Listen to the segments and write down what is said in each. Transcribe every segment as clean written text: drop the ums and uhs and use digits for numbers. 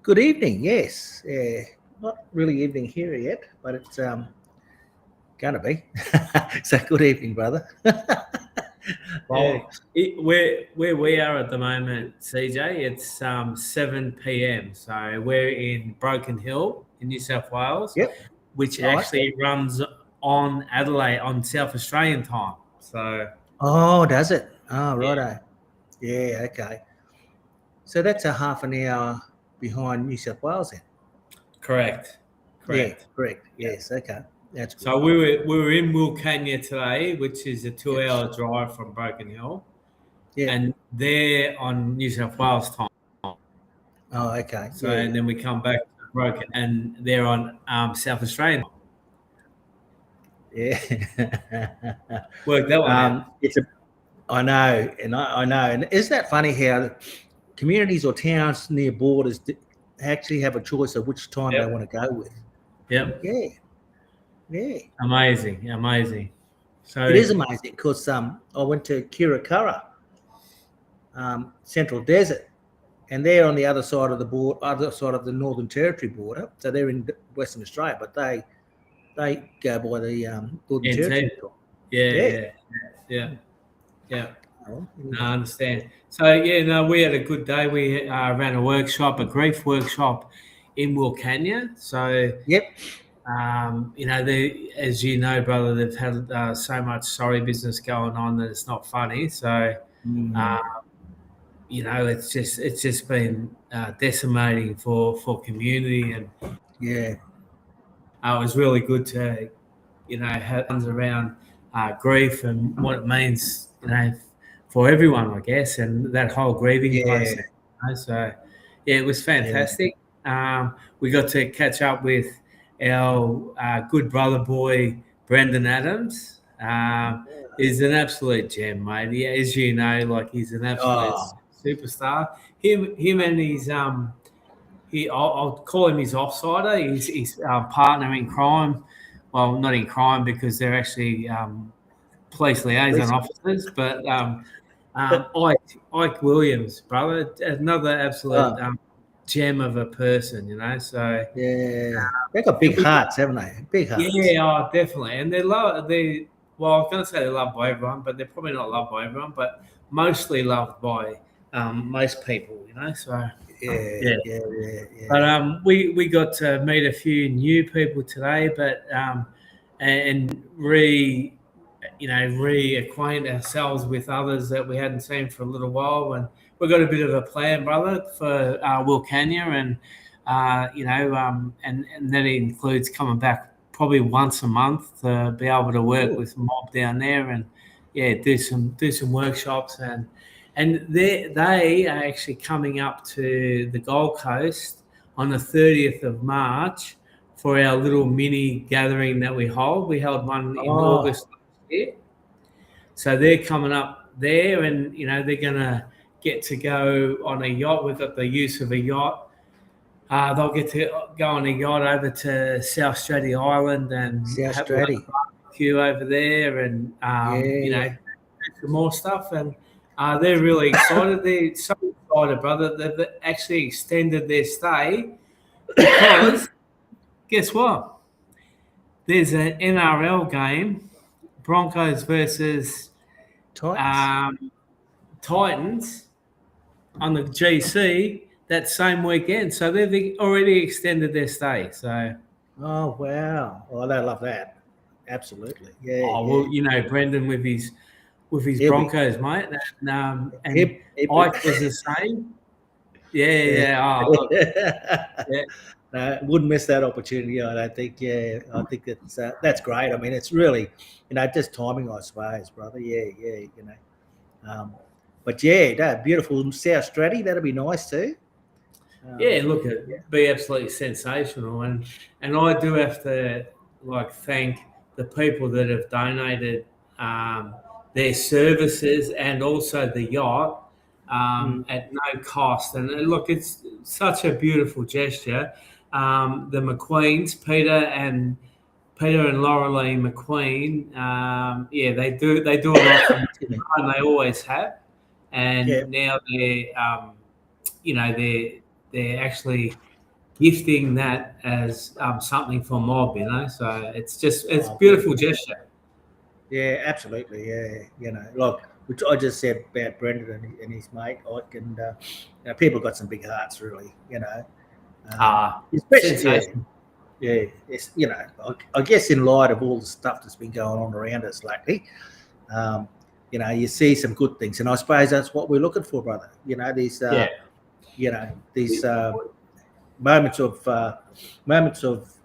Good evening. Yes, not really evening here yet, but it's gonna be. So good evening, brother. Yeah. Well, where we are at the moment, CJ, it's 7 p.m. So we're in Broken Hill in New South Wales, Yep. which Nice. actually runs on Adelaide on South Australian time. So Oh, does it? Oh, yeah, righto. Yeah. Okay. So that's a half an hour behind New South Wales then. correct, Yeah. correct. Correct. Yeah. Yes. Okay. That's good. So we were in Wilcannia today, which is a Yep. 2-hour drive from Broken Hill, Yeah. and they're on New South Wales time. Oh, okay. So Yeah. and then we come back to Broken, and they're on South Australian. Yeah. Work that one out. It's a. I know, and I know, and isn't that funny how communities or towns near borders actually have a choice of which time they Yep. want to go with? Yep. Yeah, yeah. Amazing. Amazing. It So, is amazing because I went to Kirakara, Central Desert, and they're on the other side of the other side of the Northern Territory border. So they're in Western Australia, but they go by the Northern Territory NT. time. Yeah, Yeah. yeah, yeah, yeah. Oh, No, I understand. So, yeah, no, we had a good day. We ran a workshop, a grief workshop in Wilcannia. So, yep. as you know, brother, they've had so much sorry business going on that it's not funny. So, Mm, uh, it's just been decimating for community, and yeah. it was really good to have ones around grief and what it means for everyone, I guess, and that whole grieving Yeah. process. So yeah, it was Yeah. fantastic. We got to catch up with our good brother boy Brendan Adams. He's an absolute gem, mate. Yeah, as you know, like he's an absolute Oh, superstar. Him and his I'll call him his offsider. He's partner in crime. Well, not in crime because they're actually police liaison listen. officers, but Ike Williams, brother, another absolute Oh, gem of a person, So yeah. They got and big hearts, haven't they? Big hearts. yeah, oh, definitely, and they. Well, I was going to say they're loved by everyone, but they're probably not loved by everyone, but mostly loved by most people, So Yeah, yeah. yeah, yeah, But yeah. we got to meet a few new people today, but and reacquaint ourselves with others that we hadn't seen for a little while, and we've got a bit of a plan, brother, for Wilcannia, and and that includes coming back probably once a month to be able to work Cool. with mob down there, and do some workshops, and they are actually coming up to the Gold Coast on the 30th of March for our little mini gathering that we hold. We held one in Oh, August last year. So they're coming up there, and they're going to get to go on a yacht. We've got the use of a yacht. They'll get to go on a yacht over to South Stratty Island and South have like Stratty. a barbecue over there, and Yeah. do some more stuff. And they're really excited. They're so excited, brother. They've actually extended their stay because guess what? There's an NRL game, Broncos versus Titans. um, Titans on the GC that same weekend. So they've already extended their stay. So, Oh, wow. Oh, they love that. Absolutely. Yeah, yeah. Brendan with his He'll be. Broncos, mate, He'll, and he'll be. Ike was the same. Yeah, Yeah. yeah. Oh, look, yeah. No, wouldn't miss that opportunity. I don't think. Yeah, I think that's great. I mean, it's really, just timing, I suppose, brother. Yeah, yeah. But yeah, that beautiful South Stratty. That'd be nice too. Yeah, Um, look, yeah. it'd be absolutely sensational, and I do have to thank the people that have donated their services and also the yacht Mm. at no cost. And look, it's such a beautiful gesture. The McQueens, Peter and Laurelie McQueen, they do a lot for me, Excuse me. and they always have, Yeah. and now they're you know they're actually gifting that as something for mob, So it's Oh, beautiful gesture. yeah, absolutely. Yeah, look, which I just said about Brendan and his mate, people got some big hearts, really. Especially, Sensation. it's I guess in light of all the stuff that's been going on around us lately, um, you see some good things, and I suppose that's what we're looking for, brother. Yeah. These moments of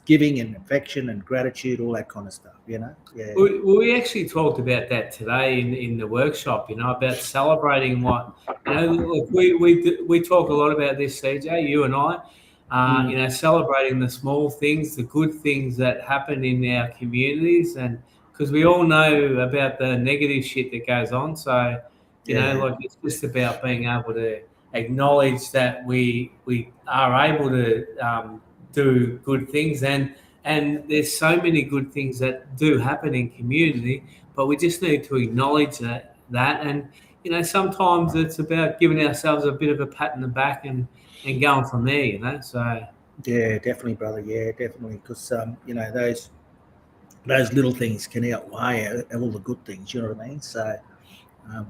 giving and affection and gratitude, all that kind of stuff. Yeah, We actually talked about that today in the workshop, about celebrating what, look, we talk a lot about this, CJ, you and I, mm, celebrating the small things, the good things that happen in our communities. And because we all know about the negative shit that goes on. So, yeah, like it's just about being able to acknowledge that we are able to do good things. And there's so many good things that do happen in community, but we just need to acknowledge that. And sometimes it's about giving ourselves a bit of a pat in the back and going from there. So yeah, definitely, brother. Yeah, definitely, because those little things can outweigh all the good things. You know what I mean? So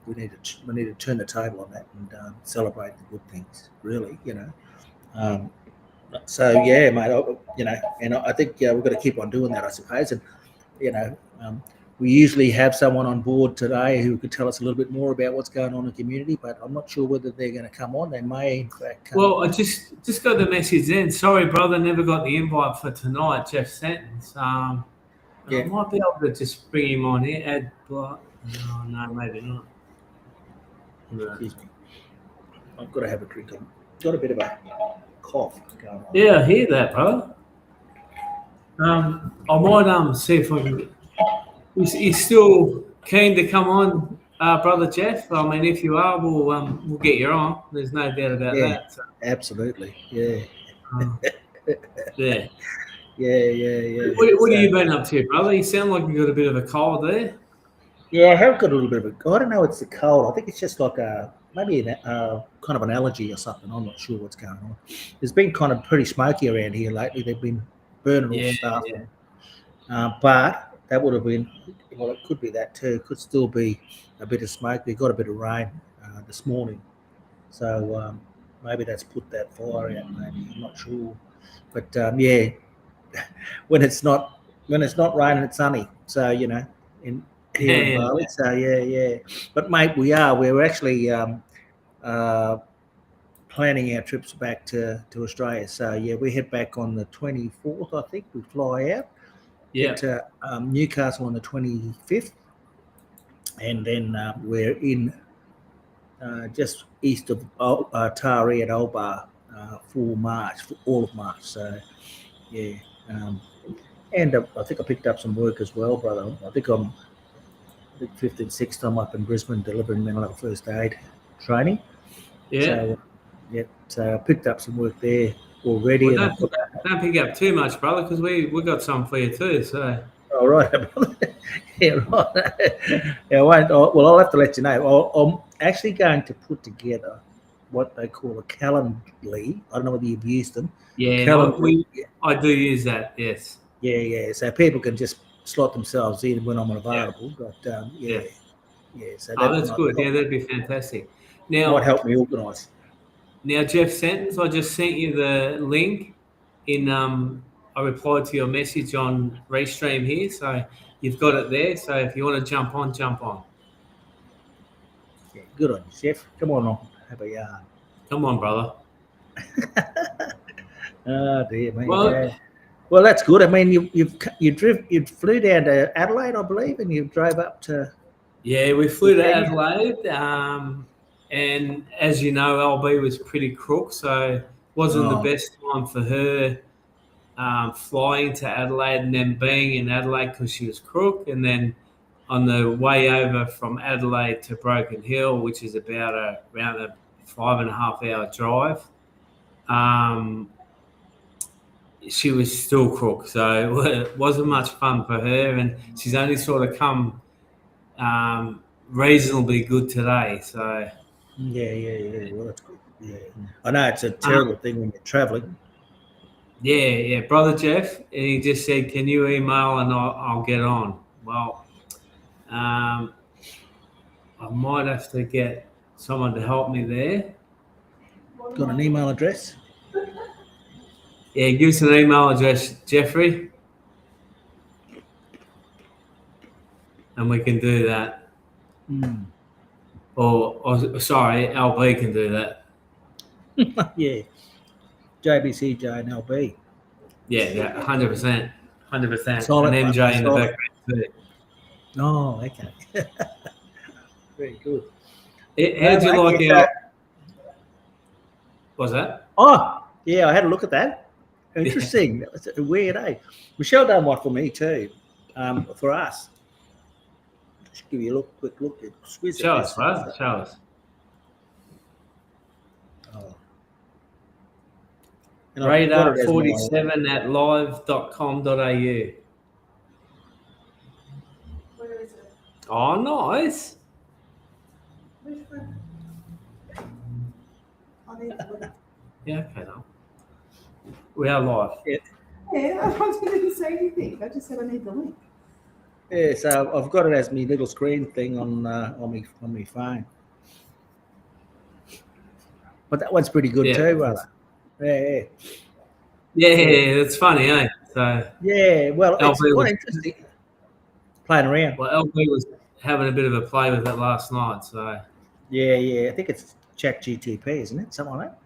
we need to turn the table on that and celebrate the good things. Really, Um, so yeah, mate. And I think we've got to keep on doing that, I suppose. And you know, um, we usually have someone on board today who could tell us a little bit more about what's going on in the community, but I'm not sure whether they're going to come on. They may, in fact, come well, I on. just got the message then. Sorry, brother, never got the invite for tonight. Jeff Sentence. And I Yeah, might be able to just bring him on here. Add, oh no, maybe not. No. excuse me. I've got to have a drink. I've got a bit of a cough going on. Yeah, I hear that, brother. I might see if I can get. He's still keen to come on, brother Jeff. I mean, if you are, we'll get you on. There's no doubt about Yeah, that. So, absolutely. Yeah, um, yeah. yeah. What have So you been up to, brother? You sound like you got a bit of a cold there. yeah, I have got a little bit of a. I don't know. It's the cold. I think it's just like maybe kind of an allergy or something. I'm not sure what's going on. It's been kind of pretty smoky around here lately. They've been burning off Yeah, stuff, yeah, and but that would have been. Well, it could be that too. It could still be a bit of smoke. We got a bit of rain this morning, so maybe that's put that fire out. Maybe I'm not sure, but yeah, when it's not raining, it's sunny. So in here in yeah, Bali. So yeah. But mate, we're actually uh, planning our trips back to Australia. So yeah, we head back on the 24th. I think we fly out, get yeah, to Newcastle on the 25th, and then we're in just east of Taree at Olbar for March, for all of March. So yeah. Um, and I think I picked up some work as well, brother. I think fifth and sixth. I'm up in Brisbane delivering mental health first aid training. yeah. So yeah, so I picked up some work there already, Well, and I've got. don't pick up too much, brother, because we got some for you too. So All right, yeah, right. Yeah, I won't. Well, I'll have to let you know. I'm actually going to put together what they call a Calendly. I don't know whether you've used them. yeah, no, Calendly. I do use that. Yes. Yeah. So people can just slot themselves in when I'm Yeah. unavailable. But Yeah. yeah. So Oh, that that's good. Yeah, that'd be fantastic. might Now, help me organise. Now, Jeff Sentence, I just sent you the link in. I replied to your message on Restream here, so you've got it there. So if you want to jump on, jump on. Yeah, good on you, Chef. Come on, have a yarn. Come on, brother. Oh dear me, Well, yeah. Well, that's good. I mean, you flew down to Adelaide, I believe, and you drove up to yeah, we flew to Kenya. Adelaide, and as you know, LB was pretty crook, so wasn't the Oh, best time for her flying to Adelaide and then being in Adelaide because she was crook, and then on the way over from Adelaide to Broken Hill, which is about around a 5.5 hour drive, um, she was still crook, so it wasn't much fun for her, and she's only sort of come reasonably good today. So yeah. Well, that's good. Yeah, I know it's a um, terrible thing when you're travelling. Yeah, brother Jeff. And he just said, "Can you email and I'll get on." Well, I might have to get someone to help me there. Got an email address? Yeah, give us an email address, Jeffrey, and we can do that. Mm. Or sorry, LB can do that. Yeah. JBCJ and LB. Yeah, 100%, 100%, Solid, and brother. MJ in the Solid. background too. Oh, okay. Very good. No, How'd you mate. like Yeah. our? What's that? Oh, yeah. I had a look at that. Yeah. Interesting. That was weird, eh? Michelle done one for me too. For us. Just give you a quick look. Exquisite. Show us, This. bro. Show us. Oh. And I've got Radar it as my. 47 at live.com.au. Where is it? Oh, nice. Which one? I need to look. Yeah, okay, no. We are live. Yeah, I didn't say anything. I just said I need the link. Yeah, so I've got it as my little screen thing on my phone. But that one's pretty good Yeah. too, brother. Yeah. Yeah, it's funny, eh? So, Yeah. Well, it's LB quite was, interesting. Playing around. LB was having a bit of a play with it last night. So, Yeah. I think it's ChatGTP, isn't it? Something like that.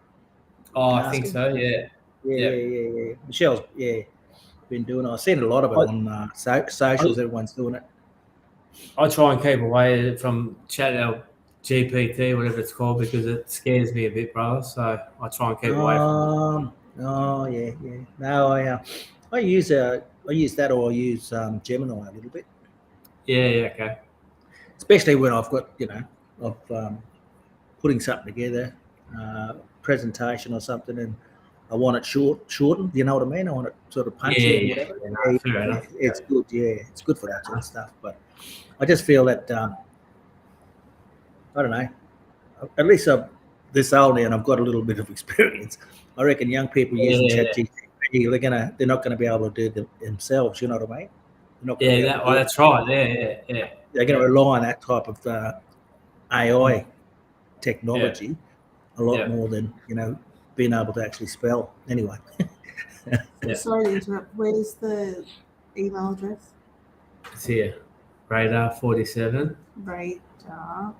I think so. Yeah. Yeah. Michelle's been doing it. I've seen a lot of it on socials. Everyone's doing it. I try and keep away from GPT, whatever it's called, because it scares me a bit, brother. So I try and keep away from it. Oh yeah. No, I use that, or I use Gemini a little bit, Yeah, okay. especially when I've got of putting something together, presentation or something, and I want it shortened. You know what I mean? I want it sort of punchy or whatever. No, fair enough. It's good. Yeah, it's good for that sort of stuff. But I just feel that I don't know. At least I'm this old now, and I've got a little bit of experience. I reckon young people using ChatGPT, they're not gonna be able to do it themselves. You know what I mean? They're not gonna be able to do it. That's right. Yeah. They're going to rely on that type of AI technology a lot more than being able to actually spell. Anyway. Yeah. Sorry to interrupt. Where's the email address? It's here. Radar 47 Radar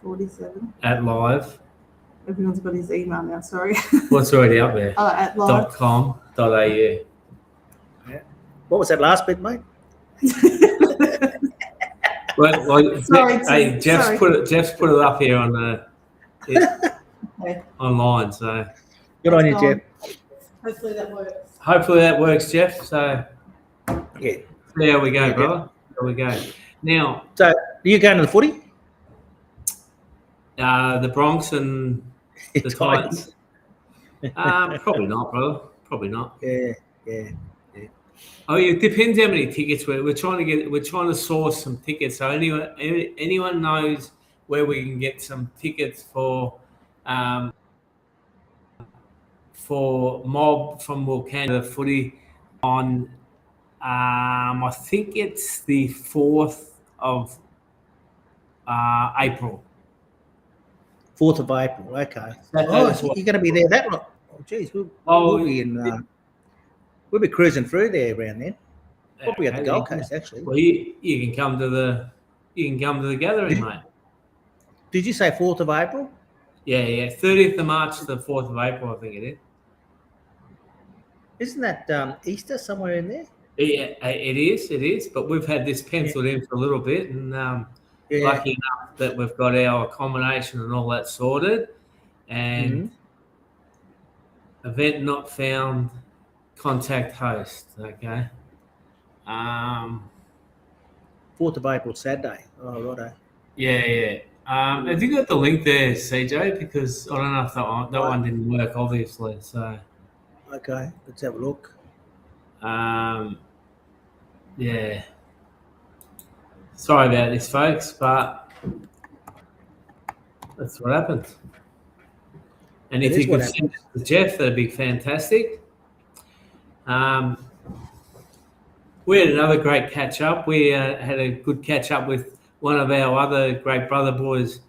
47. at live. Everyone's got his email now. Sorry. What's already up there? At live. .com.au. What was that last bit, mate? Sorry, Jeff's put it up here on the Okay. online. So Good on you, Jeff. Hopefully that works. hopefully that works, Jeff. So Yeah. there we go, Yeah, brother. There we go. Now, So, are you going to the footy? the Bronx and the Titans. Probably not, brother. Probably not. Yeah. Oh, it depends how many tickets we're trying to get. We're trying to source some tickets. So anyone knows where we can get some tickets for Mob from Wilcannia footy on. I think it's the 4th of April. 4th of April. Okay. That's You're going to be there that long. Oh, geez. We'll be in. We'll be cruising through there around then. Probably at the Gold Coast, actually. Well, you can come to the gathering, mate. Did you say 4th of April? Yeah. 30th of March to the 4th of April, I think it is. Isn't that Easter somewhere in there? Yeah, it is. But we've had this penciled in for a little bit, and lucky enough that we've got our accommodation and all that sorted. And event not found. Contact host. Okay. 4th of April, Saturday. Oh, righto. Yeah. Have you got the link there, CJ? Because I don't know if that one didn't work, obviously. So. Okay, let's have a look. Yeah. Sorry about this, folks, but that's what happens. And if you could send it to Jeff, that'd be fantastic. We had another great catch up. We had a good catch up with one of our other great brother boys,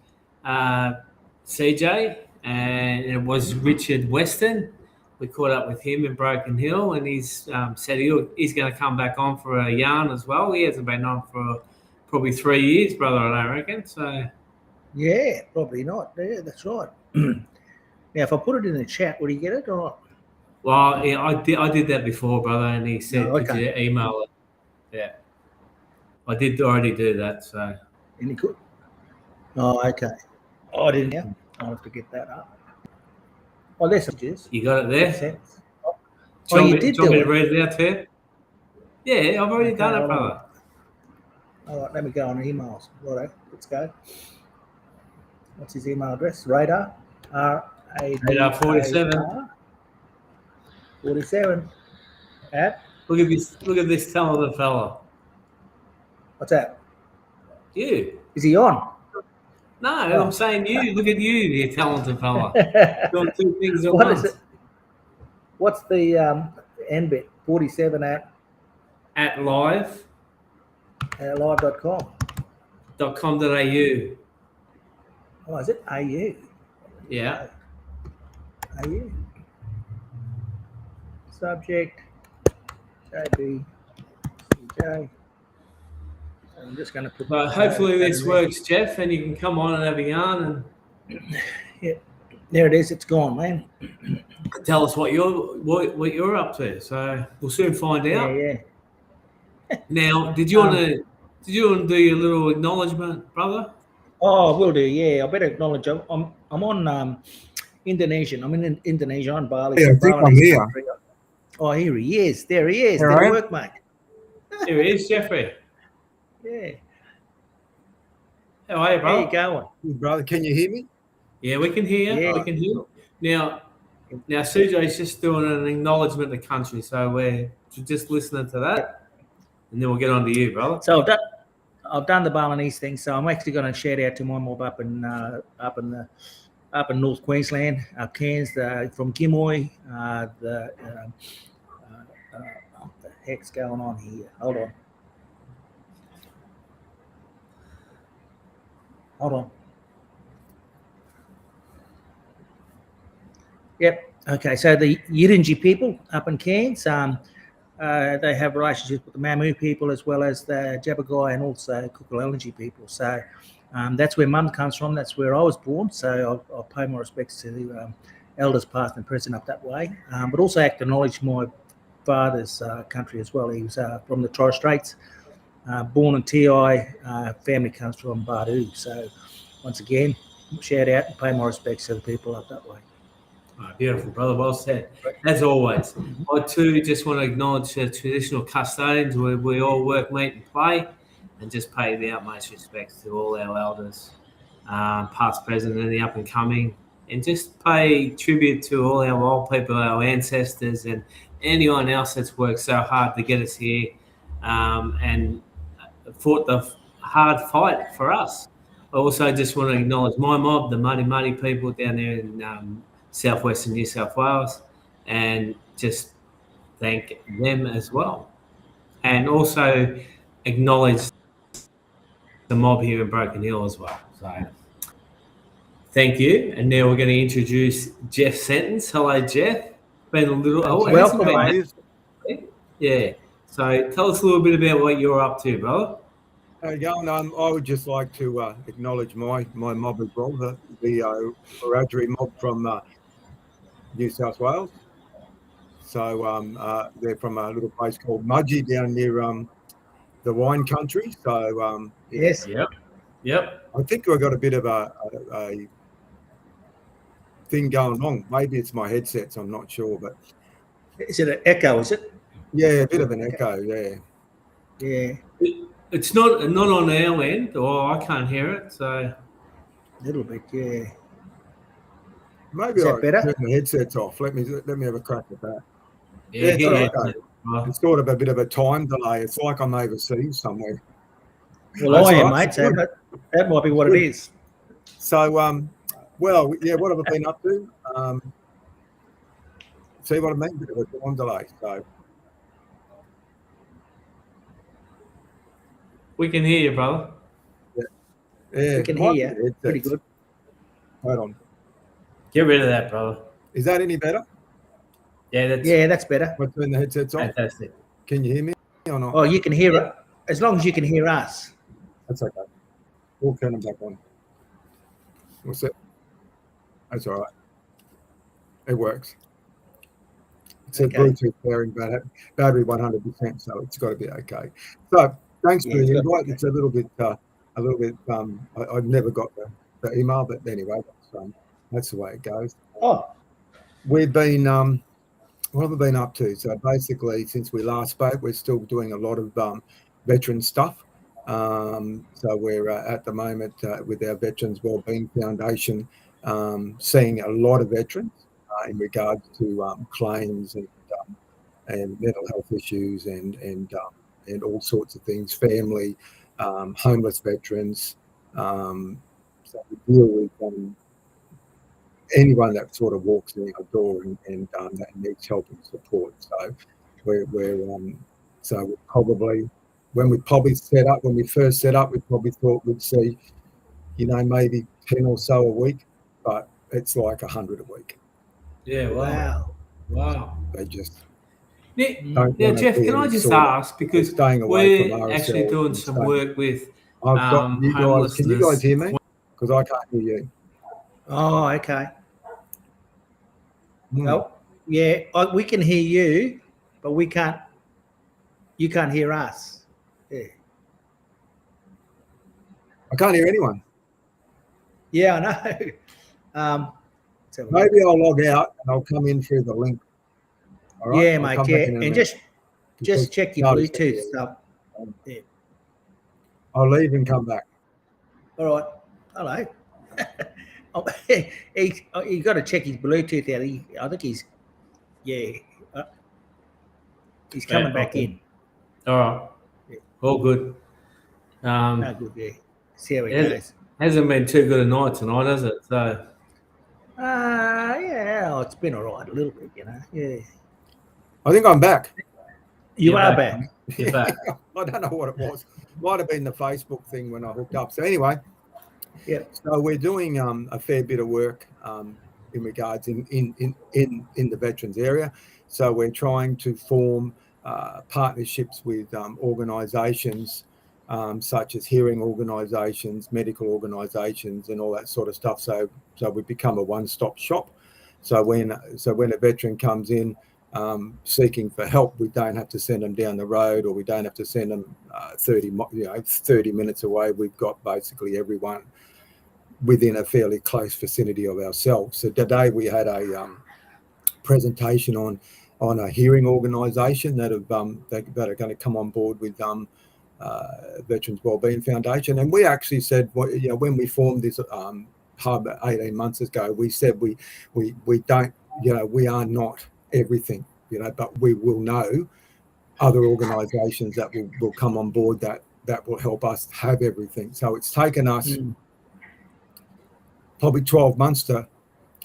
CJ, and it was Richard Weston. We caught up with him in Broken Hill, and he's said he's going to come back on for a yarn as well. He hasn't been on for probably 3 years, brother, I reckon. So Yeah, probably not. Yeah, that's right. Now, if I put it in the chat, would you get it or not? well, yeah, I did that before, brother, and he said, No, could okay. you email it? Yeah, I did already do that. So Any good? Oh, okay. Oh, I didn't. Yeah, I'll have to get that up. Oh, there's some juice. you got it Makes there. sense. Oh, you did Do you want me do to it. read it out to you? Yeah, I've already Okay, done it, hold on. brother. All right, let me go on emails. All right, let's go. What's his email address? Radar. Radar 47. 47 at Look at this talented fella. what's that? You. Is he on? No, Oh. I'm saying you. Look at you, you talented fella. Doing two things at What once. is it? What's the end bit? 47 at At live.com. live.com.au. Oh, is it AU? Yeah. AU. Subject JB CJ. I'm just going to put. So hopefully that this in there. works, Jeff, and you can come on and have a yarn Yeah, there it is. It's gone, man. and tell us what you're up to. So we'll soon find out. Yeah. Now, did you want to do your little acknowledgement, brother? Oh, will do. Yeah, I better acknowledge. I'm on Indonesian. I'm in Indonesia on Bali. Yeah, I think I'm Balinese here. country. Oh, here he is. There he is. Here Did I it am. work, mate? Here he is, Jeffrey. Yeah. How are you, How brother? you going? Hey, brother, can you hear me? Yeah, we can hear you. Yeah. We can hear you. Now CJ's just doing an acknowledgement of the country, so we're just listening to that, and then we'll get on to you, brother. So I've done the Balinese thing. So I'm actually going to shout out to my mob up in North Queensland, Cairns, from Gimoy. What the heck's going on here? Hold on. Yep. Okay. So the Yirinji people up in Cairns, they have relationships with the Mamu people as well as the Jabbergai and also Kukulelnji people. So that's where Mum comes from. That's where I was born. So I'll pay my respects to elders past and present up that way. But also acknowledge my father's country as well. He was from the Torres Straits, born in TI. Family comes from Badu. So once again, shout out and pay my respects to the people up that way. Oh, beautiful, brother. Well said. As always, I too just want to acknowledge the traditional custodians where we all work, meet, and play, and just pay the utmost respects to all our elders, past, present, and the up and coming, and just pay tribute to all our old people, our ancestors, and anyone else that's worked so hard to get us here and fought the hard fight for us. I also just want to acknowledge my mob, the Muddy people down there in southwestern New South Wales, and just thank them as well. And also acknowledge the mob here in Broken Hill as well. So thank you. And now we're going to introduce Jeff Sentence. Hello, Jeff. Been a little... Oh, Welcome, mate. Yeah. So tell us a little bit about what you're up to, brother. Young, I would just like to acknowledge my mob as well, the Wiradjuri mob from New South Wales. So they're from a little place called Mudgee down near the wine country. So Yes. Yep. I think I've got a bit of a thing going on. Maybe it's my headsets. I'm not sure, but Is it an echo? Is it? yeah, a bit of an echo. Yeah. Yeah. It's not on our end, or I can't hear it. So A little bit. Yeah. Maybe Is that I'll better? turn the headsets off. Let me have a crack at that. yeah, it's yeah. okay. It's sort of a bit of a time delay. It's like I'm overseas somewhere. Well, That's I am, all right. mate. So that might be what it is. So, well, yeah, what have I been up to? See what I mean? Bit of a time delay. So, We can hear you, brother. Yeah, We can might hear be you. the Pretty headsets. good. Hold on. Get rid of that, brother. Is that any better? Yeah, that's Yeah, that's better. I turn the headsets off. fantastic. Can you hear me or not? Oh, you can hear it. As long as you can hear us. That's okay. We'll turn them back on. What's it? That's all right. It works. It says Okay. Bluetooth pairing battery 100%, so it's got to be okay. So thanks for Yeah, it's the got to be invite. okay. It's a little bit. I've never got the email, but anyway, that's the way it goes. Oh, We've been. What have we been up to? So basically, since we last spoke, we're still doing a lot of veteran stuff. So we're at the moment with our Veterans Wellbeing Foundation, seeing a lot of veterans in regards to claims and mental health issues and all sorts of things, family, homeless veterans. So we deal with anyone that sort of walks in our door and that needs help and support. So we probably when we first set up, we probably thought we'd see, maybe 10 or so a week, but it's like 100 a week. Yeah, wow. wow. They just Now, don't now want to Jeff, be can I any just sort of, ask, because staying away from we're actually RSLs doing and some staying. work with I've got you guys. Can you guys homelessness. hear me? Because I can't hear you. Oh, okay. Hmm. Oh, yeah. We can hear you, but we can't. You can't hear us. Yeah. I can't hear anyone. Yeah, I know. Let's have a look. Maybe I'll log out and I'll come in through the link. All right. Yeah, I'll mate. come Yeah, back in a and minute. just check your Notice that Bluetooth you're- stuff. Yeah. I'll leave and come back. All right. Hello. Oh, you got to check his Bluetooth out. I think he's coming back okay. in. All right. Yeah. All good. No good. Yeah. See how he It goes. hasn't been too good a night tonight, has it? So Yeah. It's been all right a little bit, Yeah. I think I'm back. You You're are back. back. You're back. I don't know what it was. Might have been the Facebook thing when I hooked up. So anyway, Yeah. so we're doing a fair bit of work in regards in the veterans area. So we're trying to form partnerships with organisations such as hearing organisations, medical organisations, and all that sort of stuff. So we become a one-stop shop. So when a veteran comes in seeking for help, we don't have to send them down the road, or we don't have to send them 30 minutes away. We've got basically everyone within a fairly close vicinity of ourselves. So today we had a presentation on a hearing organisation that are going to come on board with Veterans Wellbeing Foundation, and we actually said, when we formed this hub 18 months ago, we said we don't, we are not everything, but we will know other organisations that will come on board that will help us have everything. So it's taken us probably 12 months to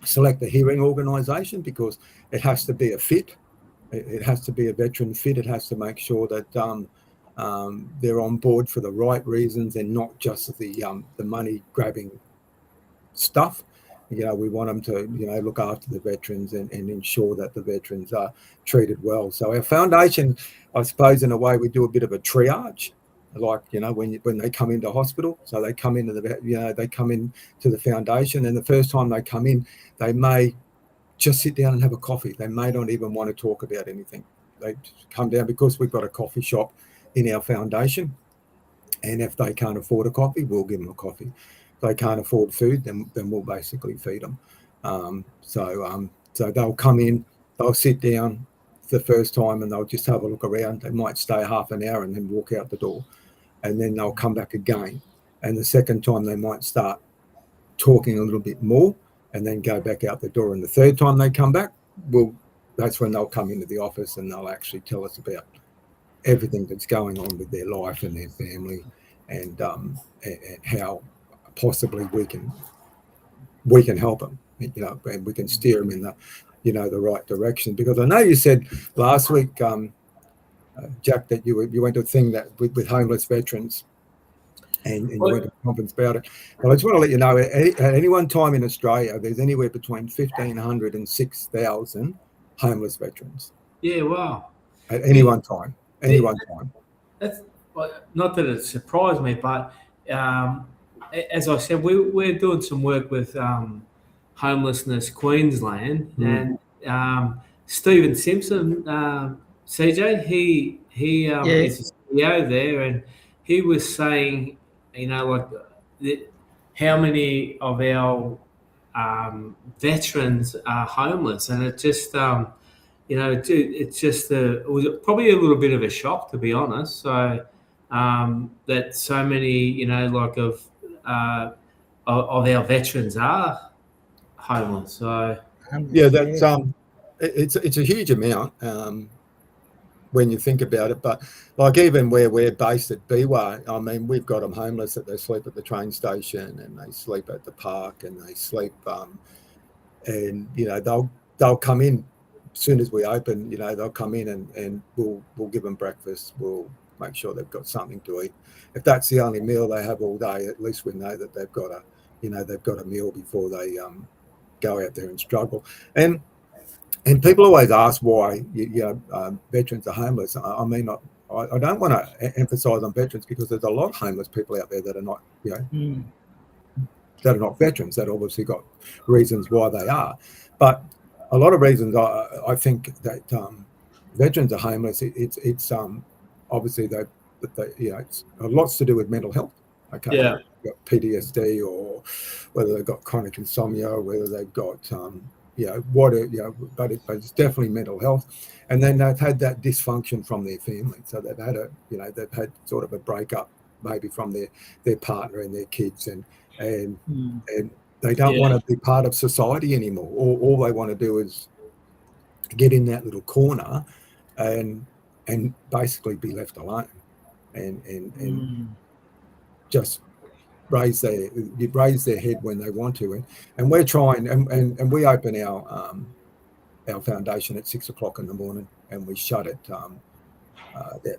select a hearing organisation, because it has to be a fit. It has to be a veteran fit. It has to make sure that they're on board for the right reasons and not just the money grabbing stuff. We want them to look after the veterans and ensure that the veterans are treated well. So our foundation, I suppose, in a way, we do a bit of a triage, like when they come into hospital. So they come into they come in to the foundation, and the first time they come in, they may just sit down and have a coffee. They may not even want to talk about anything. They come down because we've got a coffee shop in our foundation, and if they can't afford a coffee, we'll give them a coffee. If they can't afford food, then we'll basically feed them. So they'll come in, they'll sit down the first time, and they'll just have a look around. They might stay half an hour and then walk out the door, and then they'll come back again. And the second time, they might start talking a little bit more, and then go back out the door. And the third time they come back, that's when they'll come into the office and they'll actually tell us about everything that's going on with their life and their family, and how possibly we can help them, and we can steer them in the right direction. Because I know you said last week, Jack, that you went to a thing that with homeless veterans, and you went to the conference about it. But I just want to let you know, at any one time in Australia, there's anywhere between 1,500 and 6,000 homeless veterans Yeah, wow. at any one time. Any one time. That's not that it surprised me, but as I said, we're doing some work with Homelessness Queensland, and Stephen Simpson, CJ, he is a CEO there, and he was saying, like how many of our veterans are homeless, and it just it's just it was probably a little bit of a shock, to be honest. So that so many, of our veterans are homeless. So yeah, that's it's a huge amount when you think about it. But like even where we're based at Biwa, I mean, we've got them homeless that they sleep at the train station and they sleep at the park and they sleep, and they'll come in as soon as we open. They'll come in and we'll give them breakfast. We'll make sure they've got something to eat. If that's the only meal they have all day, at least we know that they've got a meal before they go out there and struggle. And people always ask why veterans are homeless. I mean, I don't want to emphasise on veterans because there's a lot of homeless people out there that are not, that are not veterans. That obviously got reasons why they are, but a lot of reasons I think that veterans are homeless. It's obviously that it's lots to do with mental health. Okay, yeah, they've got PTSD, or whether they've got chronic insomnia, or whether they've got but it's definitely mental health. And then they've had that dysfunction from their family, so they've had they've had sort of a breakup maybe from their partner and their kids, and they don't want to be part of society anymore. All they want to do is get in that little corner and basically be left alone and just raise their head when they want to. And we're trying, and we open our foundation at 6 o'clock in the morning, and we shut it about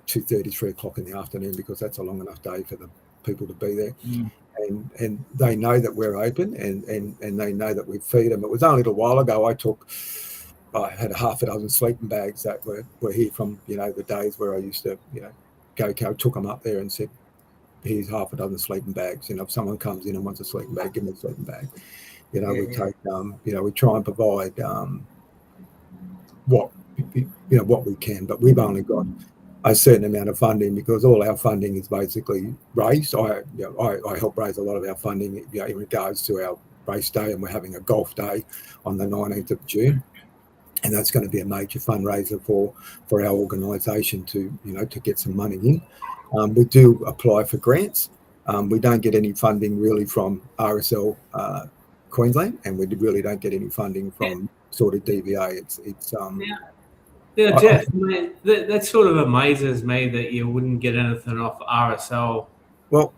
2:30, 3 o'clock in the afternoon, because that's a long enough day for the people to be there. And they know that we're open, and they know that we feed them. It was only a little while ago I had a half a dozen sleeping bags that were here from the days where I used to took them up there and said, here's half a dozen sleeping bags. If someone comes in and wants a sleeping bag, give them a sleeping bag. We take we try and provide what we can, but we've only got a certain amount of funding because all our funding is basically raised. I help raise a lot of our funding in regards to our race day, and we're having a golf day on the 19th of June. And that's going to be a major fundraiser for our organisation to get some money in. We do apply for grants. We don't get any funding really from RSL Queensland, and we really don't get any funding from sort of DVA. Jeff, that sort of amazes me that you wouldn't get anything off RSL. Well,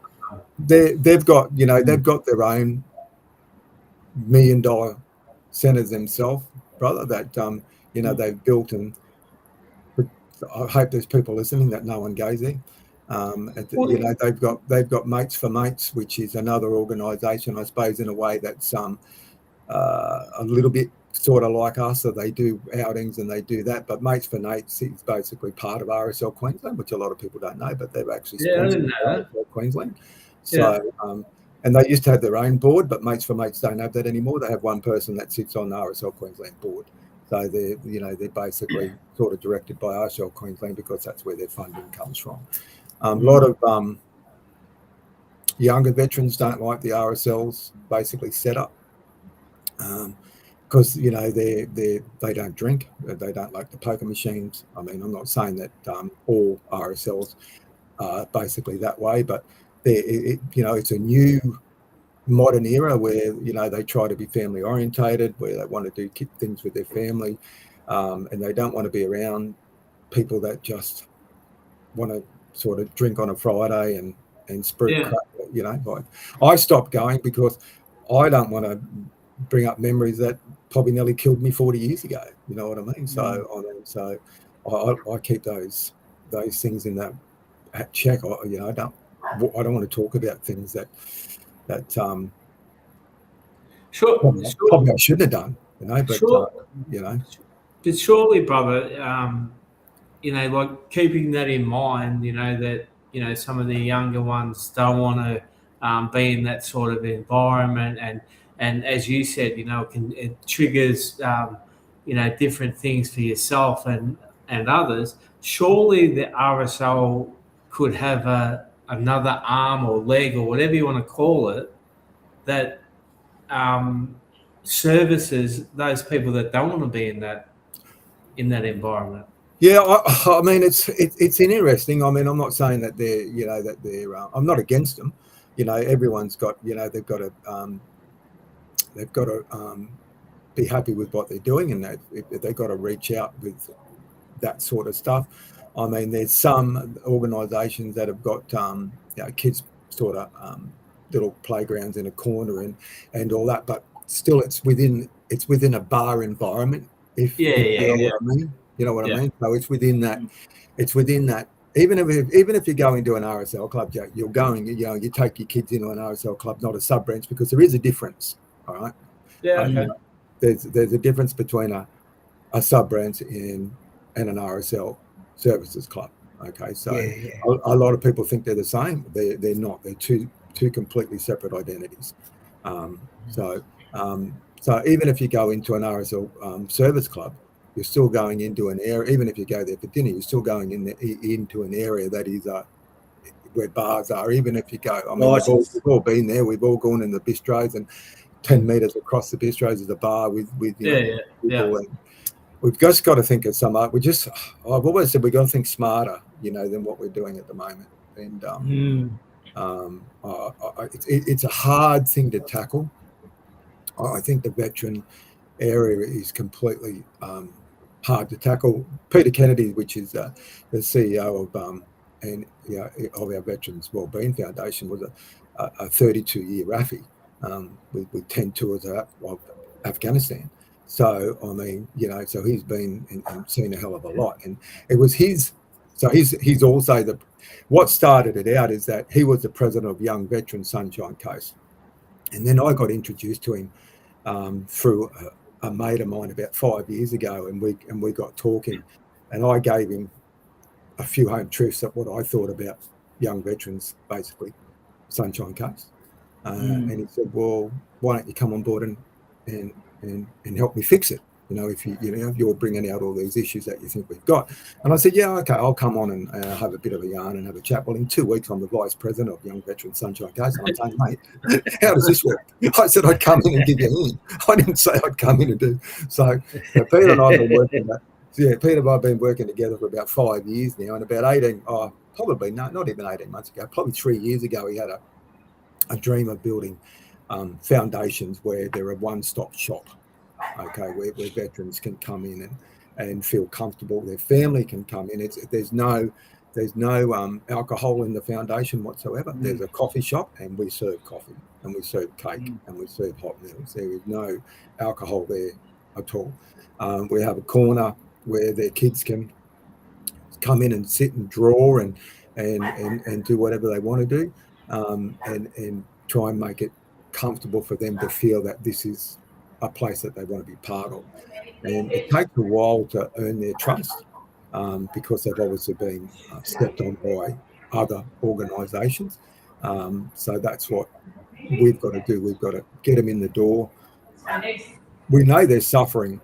they've got their own $1 million centres themselves, brother, that they've built, and I hope there's people listening that no one goes there. They've got Mates for Mates, which is another organisation, I suppose, in a way that's a little bit sort of like us. So they do outings and they do that, but Mates for Mates is basically part of RSL Queensland, which a lot of people don't know, but they've actually sponsored RSL Queensland. So and they used to have their own board, but Mates for Mates don't have that anymore. They have one person that sits on the RSL Queensland board. So they're basically sort of directed by RSL Queensland because that's where their funding comes from. A lot of younger veterans don't like the RSL's basically set up because they don't drink, they don't like the poker machines. I mean, I'm not saying that all RSLs are basically that way, but it's a new modern era where they try to be family orientated, where they want to do things with their family, and they don't want to be around people that just want to sort of drink on a Friday and sprut crap. Like I stopped going because I don't want to bring up memories that probably nearly killed me 40 years ago. You know what I mean? So I keep those things in that at check. I don't I don't want to talk about things that Sure, probably I shouldn't have done, but sure. But surely, brother, like keeping that in mind, that some of the younger ones don't want to be in that sort of environment, and as you said, it triggers different things for yourself and others. Surely the RSL could have another arm or leg or whatever you want to call it that services those people that don't want to be in that environment. Yeah, I mean, it's interesting. I mean, I'm not saying that I'm not against them. Everyone's got, they've got to be happy with what they're doing, and they've got to reach out with that sort of stuff. I mean, there's some organisations that have got kids sort of little playgrounds in a corner and all that, but still, it's within a bar environment. If you know what I mean. You know what I mean? So it's within that. It's within that. Even if you go into an RSL club, you're going. You take your kids into an RSL club, not a sub branch, because there is a difference. All right. Yeah. Okay. There's a difference between a sub branch and an RSL services club. Okay. So a lot of people think they're the same. They're not. They're two completely separate identities. So even if you go into an RSL service club, you're still going into an area. Even if you go there for dinner, you're still going into an area that is where bars are. Even if you go, I mean, we've all been there. We've all gone in the bistros, and 10 meters across the bistros is a bar with people. And we've just got to think of some. I've always said we've got to think smarter, than what we're doing at the moment. And it's a hard thing to tackle. I think the veteran area is completely hard to tackle. Peter Kennedy, which is the CEO of our Veterans Wellbeing Foundation, was a 32-year RAFI with 10 tours of Afghanistan. So I mean, so he's been and seen a hell of a lot, and it was his. So he's also what started it out is that he was the president of Young Veterans Sunshine Coast, and then I got introduced to him through a mate of mine about 5 years ago, and we got talking, and I gave him a few home truths of what I thought about young veterans, basically Sunshine Coast, and he said, "Well, why don't you come on board and help me fix it? If you're bringing out all these issues that you think we've got." And I said, "Yeah, okay, I'll come on and have a bit of a yarn and have a chat." Well, in 2 weeks, I'm the vice president of Young Veterans Sunshine Coast, and I'm saying, "Mate, how does this work?" I said, "I'd come in and give you a hand. I didn't say I'd come in and do." So Peter and I have been working. Peter and I have been working together for about 5 years now, and about 18, probably not even 18 months ago, probably 3 years ago, he had a dream of building foundations where they're a one-stop shop. Okay, where veterans can come in and feel comfortable. Their family can come in. There's no alcohol in the foundation whatsoever. There's a coffee shop, and we serve coffee, and we serve cake, and we serve hot meals. There is no alcohol there at all. We have a corner where their kids can come in and sit and draw and do whatever they want to do, and try and make it comfortable for them to feel that this is a place that they want to be part of. And it takes a while to earn their trust, because they've obviously been stepped on by other organisations. So that's what we've got to do. We've got to get them in the door. We know they're suffering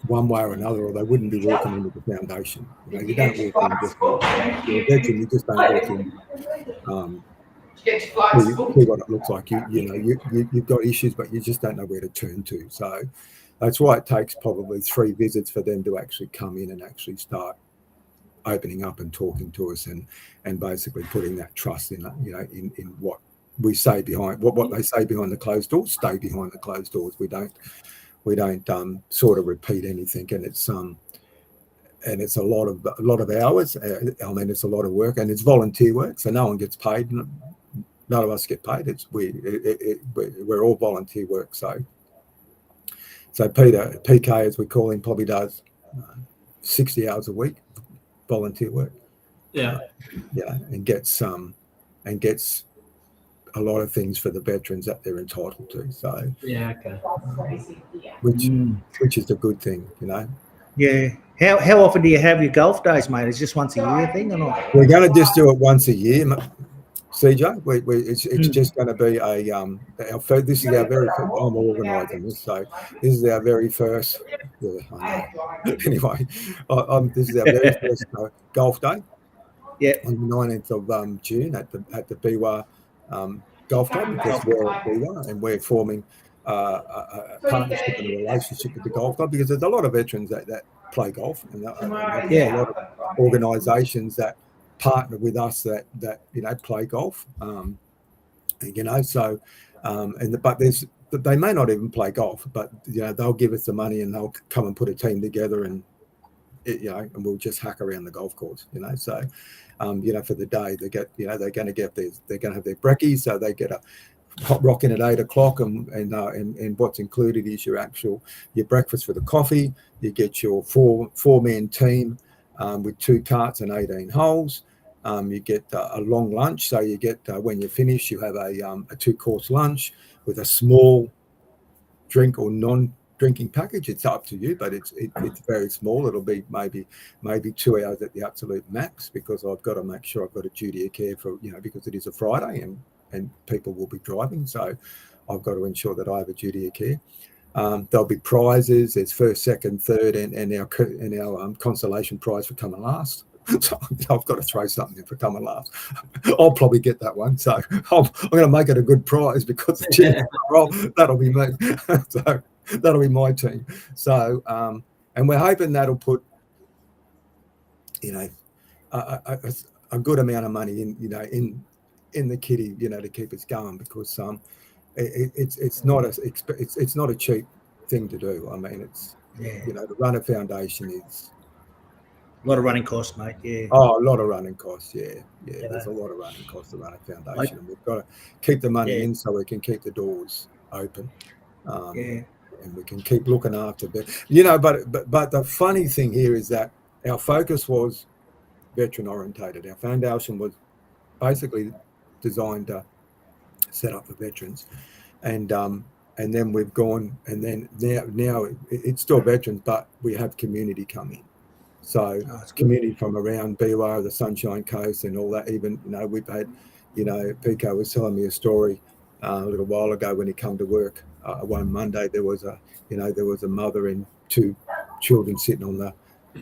one way or another, or they wouldn't be walking into the foundation. You don't walk in just you're a veteran. You just don't walk in. See what it looks like. You've got issues, but you just don't know where to turn to. So that's why it takes probably 3 visits for them to actually come in and actually start opening up and talking to us and basically putting that trust in in what we say behind what they say behind the closed doors. Stay behind the closed doors. We don't sort of repeat anything, and it's a lot of hours. I mean, it's a lot of work, and it's volunteer work, so no one gets paid. None of us get paid. We're all volunteer work. So Peter, PK as we call him, probably does 60 hours a week volunteer work. Yeah. And gets and gets a lot of things for the veterans that they're entitled to. So Yeah, okay. which is a good thing, you know. Yeah. How often do you have your golf days, mate? It's just once a year thing or not? We're going to just do it once a year, CJ. It's just going to be this is our very first, I'm organising this, so this is our very first. Yeah, I know. Anyway, this is our very first golf day. Yeah. On the 19th of June at the Biwa Golf Club, because we're at Biwa and we're forming a partnership and a relationship with the golf club, because there's a lot of veterans that play golf, and there's a lot of organisations that partner with us that you know play golf, you know. So but they may not even play golf, but you know they'll give us the money and they'll come and put a team together, and you know, and we'll just hack around the golf course, you know. So you know, for the day they get, you know, they're going to have their brekkie, so they get a hot rocking at 8 o'clock, and what's included is your breakfast for the coffee. You get your four-man team with 2 carts and 18 holes. You get a long lunch, so you get when you finish, you have a 2-course lunch with a small drink or non-drinking package. It's up to you, but it's very small. It'll be maybe 2 hours at the absolute max, because I've got to make sure I've got a duty of care for, you know, because it is a Friday and people will be driving, so I've got to ensure that I have a duty of care. There'll be prizes. There's first, second, third, and our consolation prize for coming last. So I've got to throw something in for coming last. I'll probably get that one, so I'm going to make it a good prize, because the chance that'll be me. So that'll be my team. So and we're hoping that'll put, you know, a good amount of money in, you know, in the kitty, you know, to keep us going, because it's not a cheap thing to do. I mean, it's, you know, to run a foundation is a lot of running costs, mate. Yeah. Oh, a lot of running costs. Yeah. There's a lot of running costs to run a foundation, and we've got to keep the money in so we can keep the doors open. And we can keep looking after it. You know, but the funny thing here is that our focus was veteran orientated. Our foundation was basically designed to set up for veterans, and then we've gone, and then now it's still veterans, but we have community come in. So community from around Biwa, the Sunshine Coast, and all that. Even, you know, we've had, you know, Pico was telling me a story a little while ago when he come to work. One Monday there was a mother and 2 children sitting on the,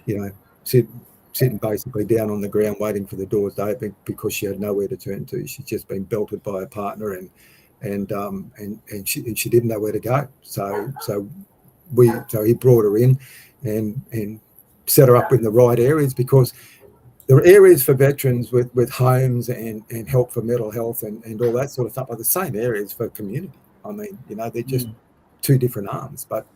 you know, sitting basically down on the ground waiting for the doors to open, because she had nowhere to turn to. She'd just been belted by a partner, and she didn't know where to go. So he brought her in and set her up in the right areas, because there are areas for veterans with homes and help for mental health and all that sort of stuff, are the same areas for community. I mean, you know, they're just 2 different arms, but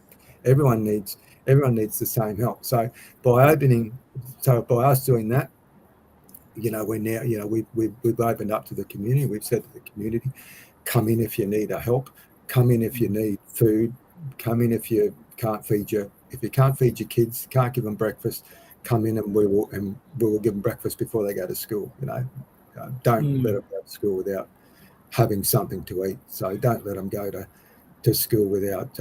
everyone needs the same help. So by us doing that, you know, we're now, you know, we've opened up to the community. We've said to the community, come in if you need a help, come in if you need food, come in if you can't feed your kids, can't give them breakfast, come in and we will give them breakfast before they go to school. You know, don't let them go to school without having something to eat. So don't let them go to school without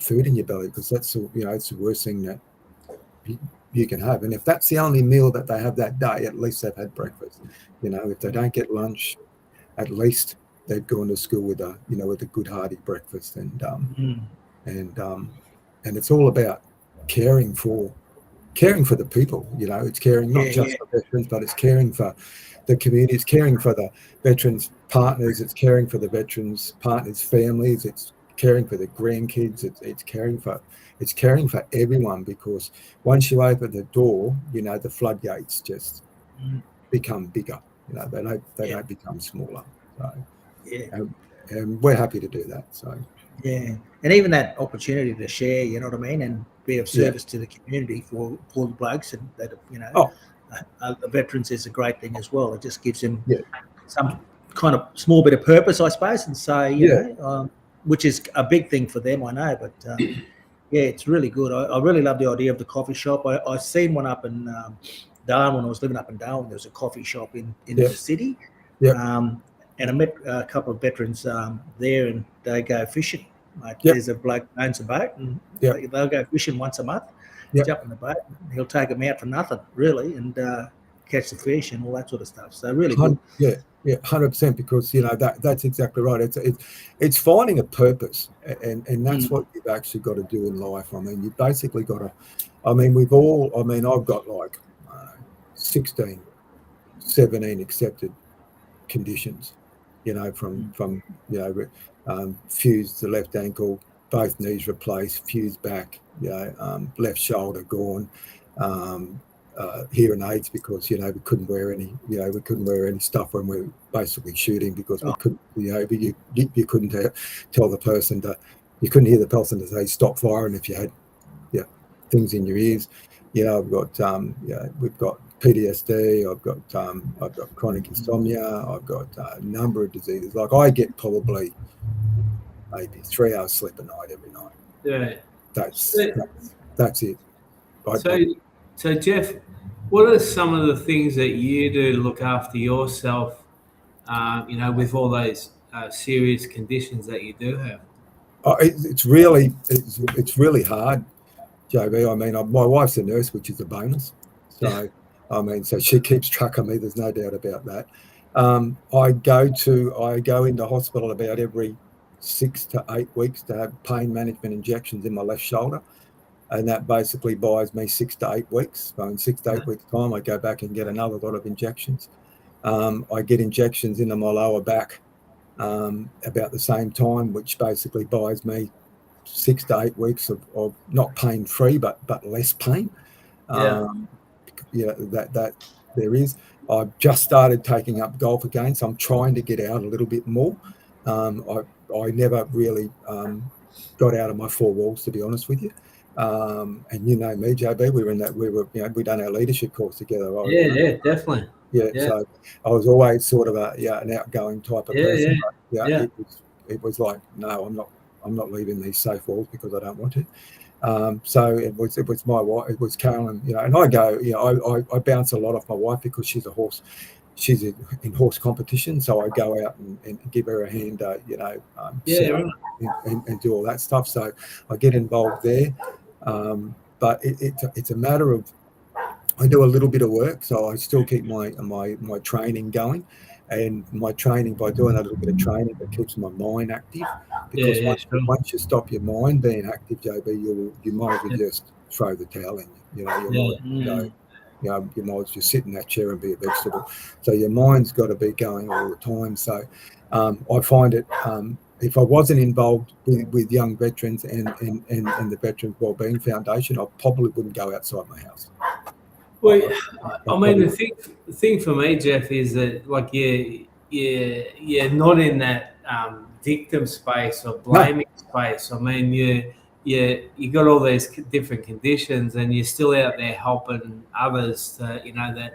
food in your belly, because that's, you know, it's the worst thing that you can have. And if that's the only meal that they have that day, at least they've had breakfast. You know, if they don't get lunch, at least they've gone to school with a good hearty breakfast. And it's all about caring for the people. You know, it's caring not just for veterans, but it's caring for the community. It's caring for the veterans' partners. It's caring for the veterans' partners' families. It's caring for the grandkids. It's caring for everyone, because once you open the door, you know, the floodgates just become bigger. You know, they don't become smaller. So, and we're happy to do that. So. Yeah, and even that opportunity to share, you know what I mean, and be of service to the community for the blokes, and that, you know, the veterans is a great thing as well. It just gives them some kind of small bit of purpose, I suppose, and say, you know, which is a big thing for them, I know. But it's really good. I really love the idea of the coffee shop. I seen one up in Darwin, when I was living up in Darwin, there was a coffee shop in Yep. the city. Yep. And I met a couple of veterans there, and they go fishing. Like, Yep. there's a bloke who owns a boat, and Yep. they'll go fishing once a month, Yep. jump in the boat, and he'll take them out for nothing, really, and catch the fish and all that sort of stuff. So really good. Yeah, 100%, because that's exactly right. It's finding a purpose, and that's what you've actually got to do in life. I mean, you basically got to. I mean, I've got like 16, 17 accepted conditions. From fused the left ankle, both knees replaced, fused back, left shoulder gone. Hearing aids, because we couldn't wear any stuff when we were basically shooting, because we couldn't, you couldn't tell the person you couldn't hear the person to say stop firing if you had things in your ears. I've got we've got PTSD, I've got chronic insomnia, I've got a number of diseases. Like, I get probably maybe 3 hours sleep a night every night. Yeah. That's it. So Jeff, what are some of the things that you do to look after yourself, with all those serious conditions that you do have? It's really hard, JB. I mean, my wife's a nurse, which is a bonus. So, so she keeps track of me. There's no doubt about that. I go into hospital about every 6 to 8 weeks to have pain management injections in my left shoulder. And that basically buys me 6 to 8 weeks. So in 6 to 8 weeks' time, I go back and get another lot of injections. I get injections into my lower back about the same time, which basically buys me 6 to 8 weeks of not pain-free, but less pain. That there is. I've just started taking up golf again, so I'm trying to get out a little bit more. I never really got out of my four walls, to be honest with you. And you know me, JB, we done our leadership course together. Definitely. So I was always sort of an outgoing type of person. But it was like, no, I'm not leaving these safe walls because I don't want to. So it was my wife, it was Carolyn, and I go, I bounce a lot off my wife because she's a horse. She's in horse competition, so I go out and give her a hand, and do all that stuff. So I get involved there, but it's a matter of, I do a little bit of work, so I still keep my training going, and my training, by doing a little bit of training, that keeps my mind active. Because once you stop your mind being active, JB, you might as well just throw the towel in. You might as well sit in that chair and be a vegetable. So your mind's got to be going all the time. So I find it, if I wasn't involved with young veterans and the Veterans Wellbeing Foundation, I probably wouldn't go outside my house. Well, I mean, the thing for me, Jeff, is that, like, you're not in that victim space or blaming space. I mean, you got all these different conditions, and you're still out there helping others to, that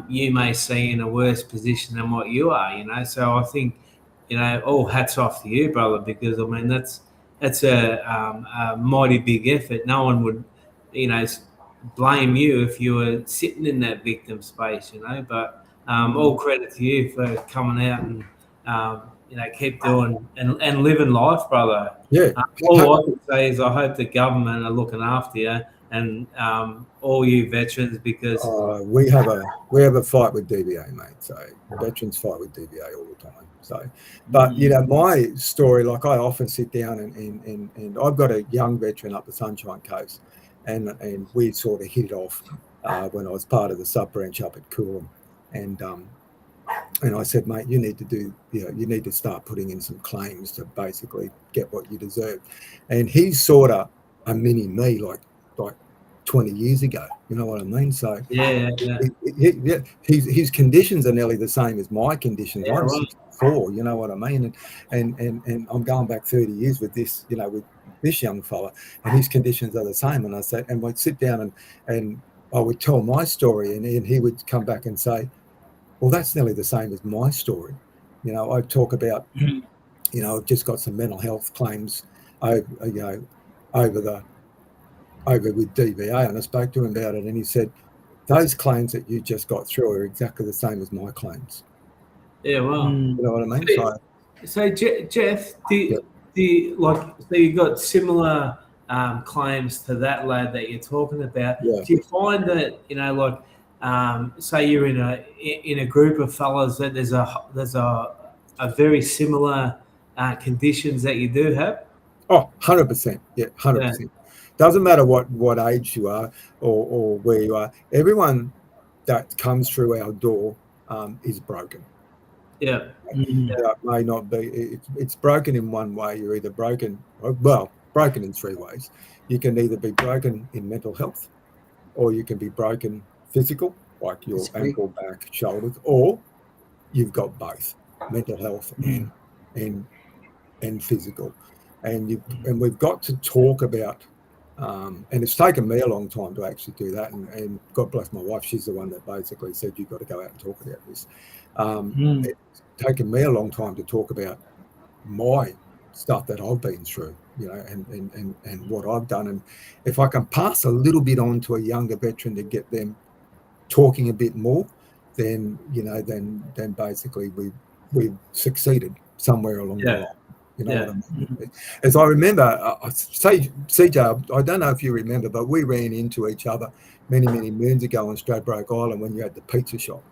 you may see in a worse position than what you are. So I think, all hats off to you, brother, because I mean that's a mighty big effort. No one would, blame you if you were sitting in that victim space, but all credit to you for coming out and keep doing and living life, brother. All I can say is I hope the government are looking after you and all you veterans, because we have a fight with DVA, mate. So veterans fight with DVA all the time. So, but my story, like, I often sit down and I've got a young veteran up the Sunshine Coast. And we sort of hit it off when I was part of the sub branch up at Coolum, and I said, mate, you need to start putting in some claims to basically get what you deserve. And he's sort of a mini me, like 20 years ago. You know what I mean? So his conditions are nearly the same as my conditions. I'm 64. You know what I mean? And I'm going back 30 years with this. With this young fella, and his conditions are the same. And I said, and we'd sit down and I would tell my story, and he would come back and say, well, that's nearly the same as my story. I talk about, I've just got some mental health claims over with DVA, and I spoke to him about it, and he said, those claims that you just got through are exactly the same as my claims. Yeah, well. Mm. You know what I mean? So Jeff, Yeah. so you got similar claims to that lad that you're talking about. Yeah. Do you find that say you're in a group of fellas that there's a very similar conditions that you do have? Oh, 100%. Yeah, 100%. Doesn't matter what age you are or where you are. Everyone that comes through our door is broken. Yeah. It may not be. It's broken in one way. You're either broken in three ways. You can either be broken in mental health, or you can be broken physical, like your ankle, back, shoulders, or you've got both mental health and physical. And we've got to talk about, and it's taken me a long time to actually do that. And God bless my wife, she's the one that basically said, you've got to go out and talk about this. It's taken me a long time to talk about my stuff that I've been through, and what I've done. And if I can pass a little bit on to a younger veteran to get them talking a bit more, then then basically we've succeeded somewhere along the line. You know what I mean? As I remember, say, CJ, I don't know if you remember, but we ran into each other many moons ago on Stradbroke Island when you had the pizza shop.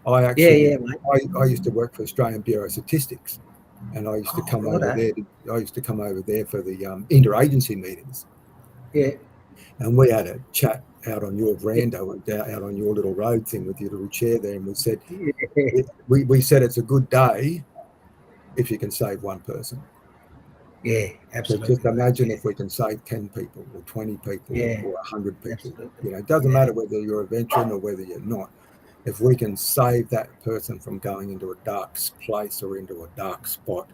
I actually, I used to work for Australian Bureau of Statistics, and I used to come over there. I used to come over there for the interagency meetings. Yeah. And we had a chat out on your veranda, out on your little road thing with your little chair there, and we said, we said it's a good day if you can save one person. Yeah, absolutely. So just imagine if we can save 10 people or 20 people or 100 people. Absolutely. It doesn't matter whether you're a veteran or whether you're not. If we can save that person from going into a dark place or into a dark spot,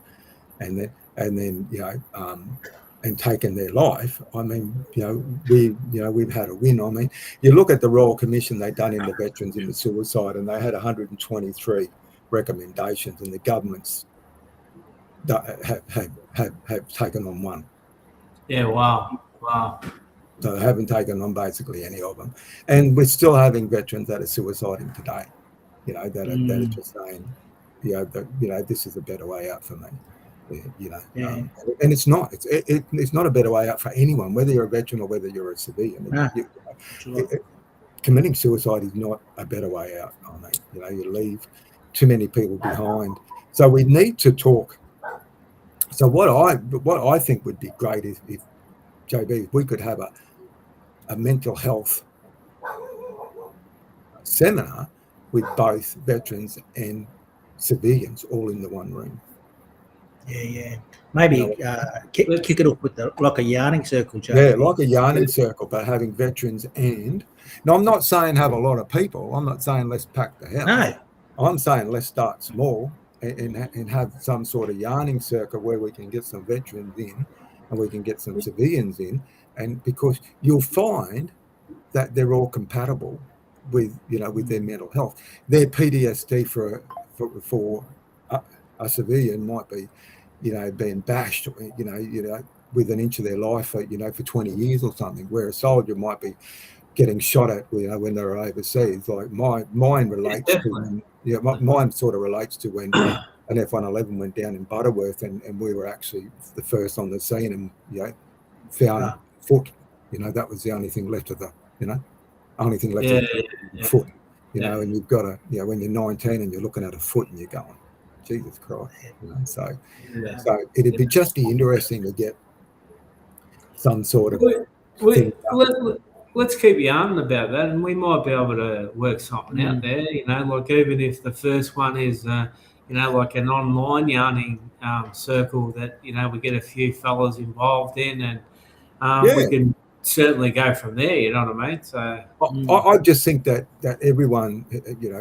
and then and taking their life, I mean, we've had a win. I mean, you look at the Royal Commission they done in the veterans in the suicide, and they had 123 recommendations, and the governments have taken on one. Yeah, wow. So they haven't taken on basically any of them, and we're still having veterans that are suiciding today. That are just saying, this is a better way out for me. And it's not. It's not a better way out for anyone, whether you're a veteran or whether you're a civilian. Committing suicide is not a better way out. I mean, you leave too many people behind. So we need to talk. So what I think would be great if JB, if we could have a mental health seminar with both veterans and civilians all in the one room. Yeah. Maybe kick it off with like a yarning circle, JB. Yeah, like a yarning circle, but having veterans and. Now, I'm not saying have a lot of people. I'm not saying let's pack the house. No. I'm saying let's start small and have some sort of yarning circle where we can get some veterans in and we can get some civilians in, and because you'll find that they're all compatible with their mental health. Their PTSD for a civilian might be being bashed with an inch of their life for 20 years or something, where a soldier might be getting shot at when they're overseas. Like mine relates to mine sort of relates to when an F-111 went down in Butterworth, and we were actually the first on the scene, and found foot. That was the only thing left of the only thing left of the foot. And you've got to when you're 19 and you're looking at a foot and you're going, Jesus Christ. So it'd be interesting to get some sort of let's keep yarning about that, and we might be able to work something out there. Like even if the first one is like an online yarning circle that we get a few fellas involved in, and we can certainly go from there. You know what I mean? So I just think that everyone,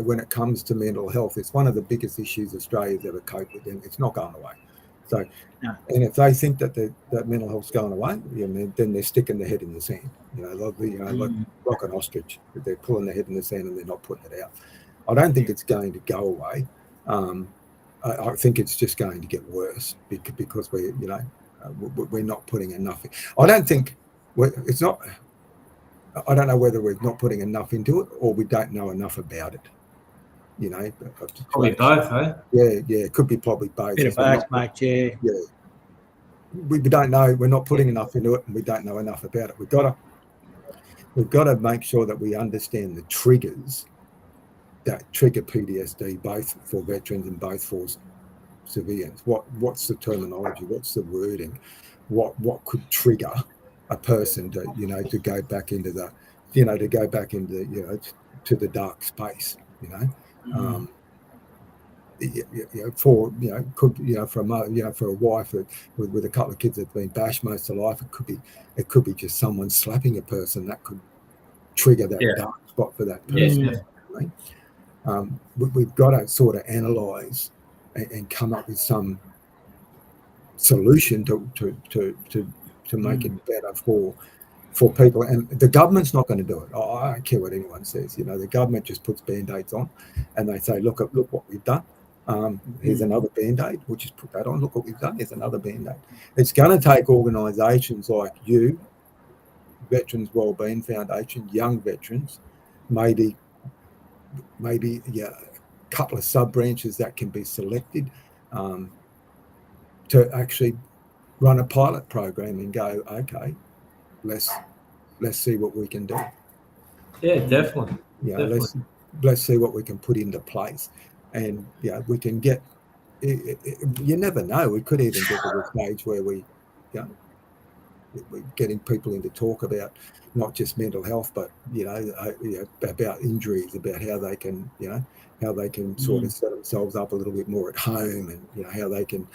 when it comes to mental health, it's one of the biggest issues Australia's ever coped with, and it's not going away. So, and if they think that that mental health's going away, then they're sticking their head in the sand. Like an ostrich, they're pulling their head in the sand and they're not putting it out. I don't think it's going to go away. I think it's just going to get worse because we're not putting enough. I don't think it's not. I don't know whether we're not putting enough into it or we don't know enough about it. You know, Probably both, eh? Yeah, it could be probably both. Bit of both, mate. Yeah. Yeah, we don't know. We're not putting enough into it, and we don't know enough about it. We've got to make sure that we understand the triggers that trigger PTSD, both for veterans and both for civilians. What's the terminology? What's the wording? What could trigger a person to go back into the to the dark space? For a mother, for a wife with a couple of kids that've been bashed most of life, it could be just someone slapping a person that could trigger that dark spot for that person. We've got to sort of analyze and come up with some solution to make it better for people. And the government's not going to do it. I don't care what anyone says. The government just puts band-aids on and they say, look what we've done. Here's another band-aid. We'll just put that on. Look what we've done. Here's another band-aid. It's going to take organisations like you, Veterans Wellbeing Foundation, young veterans, maybe a couple of sub-branches that can be selected to actually run a pilot program and go, okay, let's see what we can do. Yeah, definitely. Let's see what we can put into place. And we can get. You never know. We could even get to the stage where we're getting people in to talk about not just mental health, but about injuries, about how they can sort of set themselves up a little bit more at home, and how they can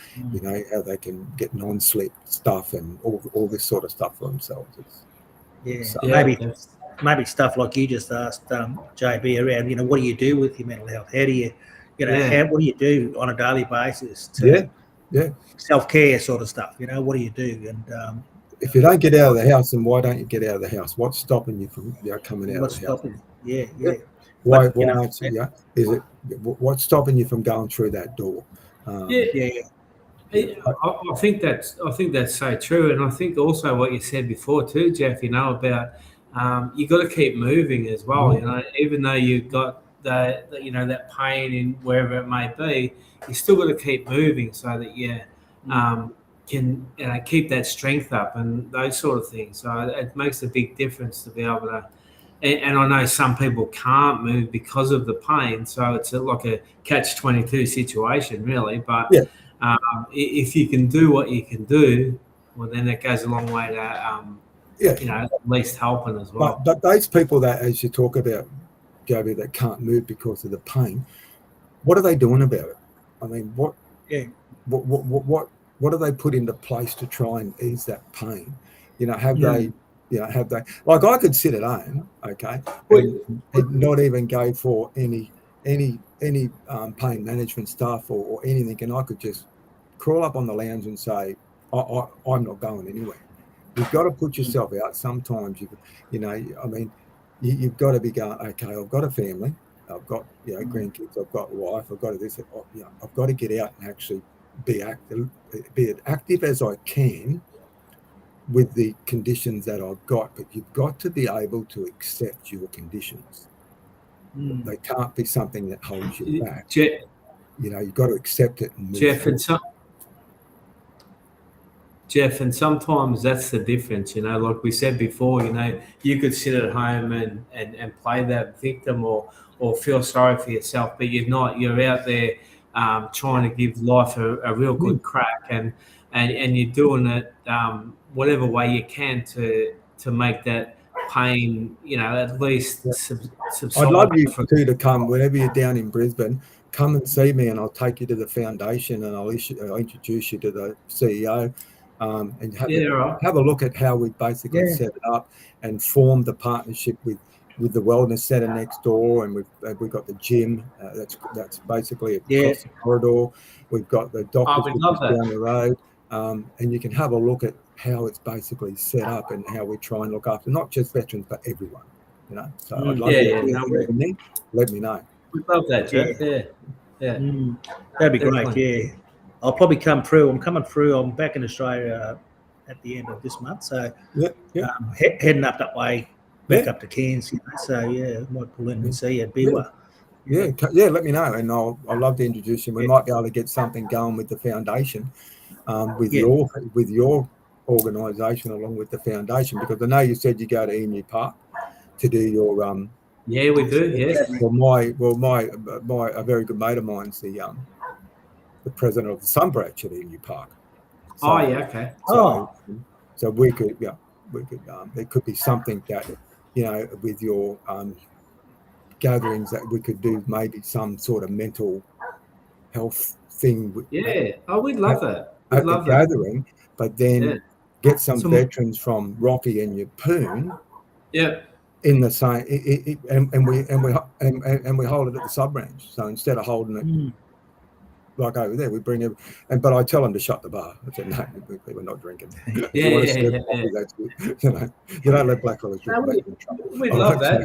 get non-sleep stuff and all this sort of stuff for themselves. Maybe stuff like you just asked JB around, what do you do with your mental health? How do you, what do you do on a daily basis to self-care sort of stuff? What do you do? And if you don't get out of the house, then why don't you get out of the house? What's stopping you from coming out of the house? Why aren't you? Is it what's stopping you from going through that door? I think that's so true, and I think also what you said before too, Jeff. About you got to keep moving as well. Even though you've got that pain in wherever it may be, you still got to keep moving so that you can keep that strength up and those sort of things. So it makes a big difference to be able to. And I know some people can't move because of the pain, so it's like a catch-22 situation, really. But if you can do what you can do, well, then it goes a long way to at least helping as well. But those people that, as you talk about, Joby, that can't move because of the pain, what are they doing about it? I mean, what do they put into place to try and ease that pain? Have they? Have they? Like, I could sit at home, okay, and not even go for any pain management stuff or anything, and I could just crawl up on the lounge and say, I'm not going anywhere. You've got to put yourself out sometimes. You've got to be going, okay, I've got a family, I've got grandkids, I've got a wife, I've got this, I've got to get out and actually be as active as I can with the conditions that I've got, but you've got to be able to accept your conditions. They can't be something that holds you back. You've got to accept it and move Jeff, and sometimes that's the difference, like we said before, you could sit at home and play that victim or feel sorry for yourself, but you're not. You're out there trying to give life a real good crack, and you're doing it whatever way you can to make that pain, at least subside. I'd love you to come whenever you're down in Brisbane. Come and see me, and I'll take you to the foundation, and I'll introduce you to the CEO. And have a look at how we basically set it up and formed the partnership with the wellness centre next door, and we've got the gym that's basically across the corridor. We've got the doctor's down the road, and you can have a look at how it's basically set up and how we try and look after not just veterans but everyone. So I'd love you. Let me know. We'd love that, Jeff. That'd be great. Yeah. I'll probably come through. I'm coming through. I'm back in Australia at the end of this month, so heading up that way back Yeah. up to Cairns. So yeah, might pull in and see you at Biwa. Yeah, let me know, and I'll love to introduce you. We might be able to get something going with the foundation, with your organisation along with the foundation, because I know you said you go to Emu Park to do your Yeah, we do. Yes. Well, a very good mate of mine's the president of the Sun Branch at Emu Park. So, Oh yeah. Okay. So we could there could be something that with your gatherings that we could do, maybe some sort of mental health thing we'd love that. We'd at the love that. gathering, but then get some veterans from Rocky and Yeppoon in the same, and we hold it at the sub branch. So instead of holding it like over there, we bring it. But I tell them to shut the bar. I said, no, we're not drinking. You want to serve coffee, that's good. You don't let black fellas drink. We'd love that.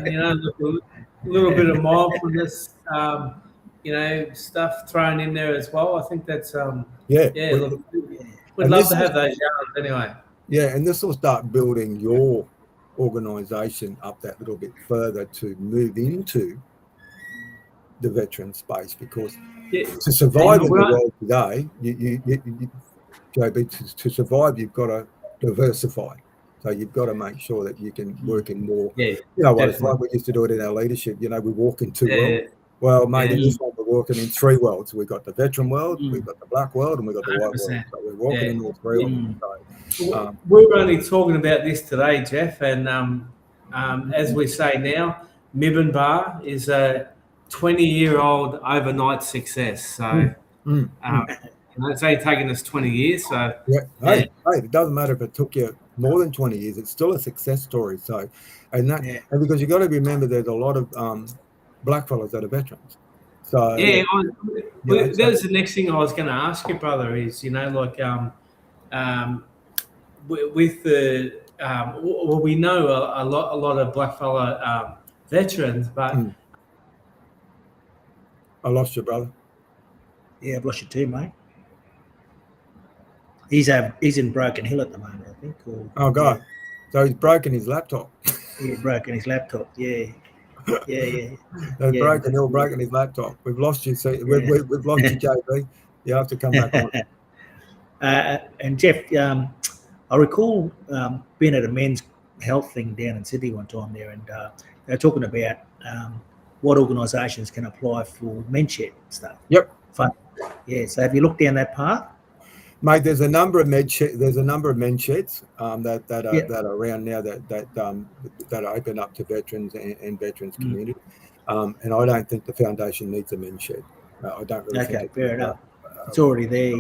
A little bit of mindfulness, stuff thrown in there as well. I think that's we'd love to have those yarns anyway. Yeah, and this will start building your organisation up that little bit further to move into the veteran space, because to survive in the world today, JB, to survive, you've got to diversify. So you've got to make sure that you can work in more. What it's like we used to do it in our leadership. We walk in two worlds. Well, mate, in this one we're working in three worlds. We've got the veteran world, we've got the black world, and we've got the white world. So we're walking in all three of them. So, we were only talking about this today, Jeff, and as we say now, Mibben Bar is a 20-year-old overnight success. So it's only taken us 20 years. So hey, it doesn't matter if it took you more than 20 years; it's still a success story. So, and because you got to remember, there's a lot of black fellas that are veterans. So that was the next thing I was going to ask you, brother. Is with the we know a lot of blackfella veterans, but I lost you, brother. Yeah, I've lost you too, mate. He's in Broken Hill at the moment, I think. Oh God! So he's broken his laptop. He's broken his laptop. Yeah. Broken his laptop. We've lost you. So we've lost you, JB. You have to come back on. And Jeff, I recall being at a men's health thing down in Sydney one time there, and they're talking about what organisations can apply for men's shed stuff. Yep. Yeah. So have you looked down that path? Mate, there's a number of men's sheds that are around now that are open up to veterans and veterans community. And I don't think the foundation needs a men's shed. I don't really think. Okay, fair enough. It's already there,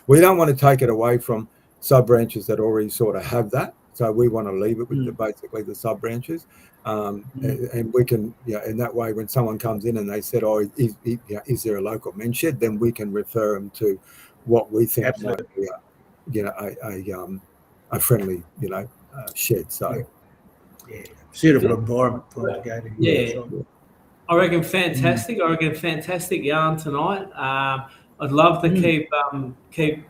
We don't want to take it away from sub branches that already sort of have that. So we want to leave it with basically the sub branches, and we can, in that way, when someone comes in and they said, "Oh, is there a local men's shed?" Then we can refer them to what we think might be a friendly, shed. So suitable environment for it to go to. I reckon fantastic. I reckon fantastic yarn tonight. I'd love to keep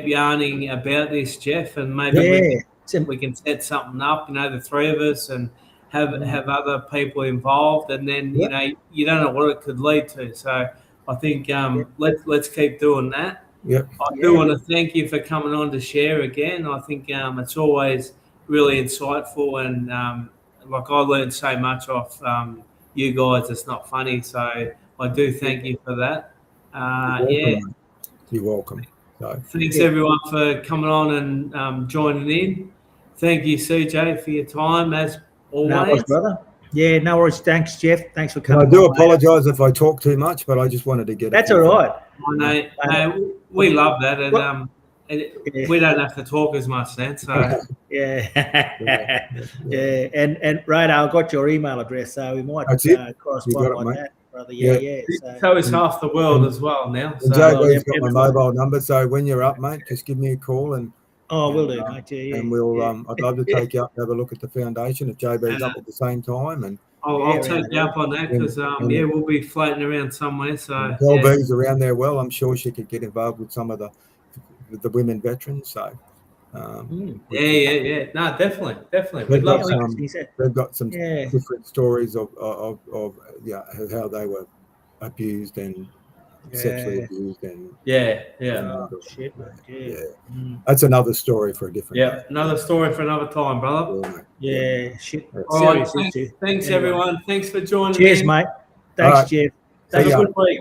yarning about this, Jeff, and maybe we can set something up. The three of us, and have other people involved, and then you don't know what it could lead to. So I think let's keep doing that. I do want to thank you for coming on to share again. I think it's always really insightful, and I learned so much off you guys. It's not funny, so I do thank you for that. You're welcome. Thanks everyone for coming on and joining in. Thank you, CJ, for your time as always. No worries, brother. Yeah, no worries. Thanks, Jeff. Thanks for coming. I do apologise if I talk too much, but I just wanted to get. That's all right. No, we love that, and we don't have to talk as much then. So and right, I got your email address, so we might correspond on that, brother. So is half the world as well now. So JB's got my mobile number, so when you're up, mate, just give me a call and. Oh, we'll do, mate. And we'll. I'd love to take you up and have a look at the foundation if JB's up at the same time. And I'll take you up on that because we'll be floating around somewhere. So LB's around there. Well, I'm sure she could get involved with some of the women veterans. So Yeah. No, definitely. They've We'd love got to. some. He said, They've got some yeah, different stories of how they were abused and sexually yeah. abused and Yeah. Oh, shit, mate. Yeah. Mm. that's another story for a different Yeah. day. Another story for another time, brother. Yeah, mate. Yeah, shit. Yeah. All right. Serious issue. Thanks Anyway. everyone. Thanks for joining Cheers, in. mate. All Thanks, right. Jeff. Have See a ya. good week.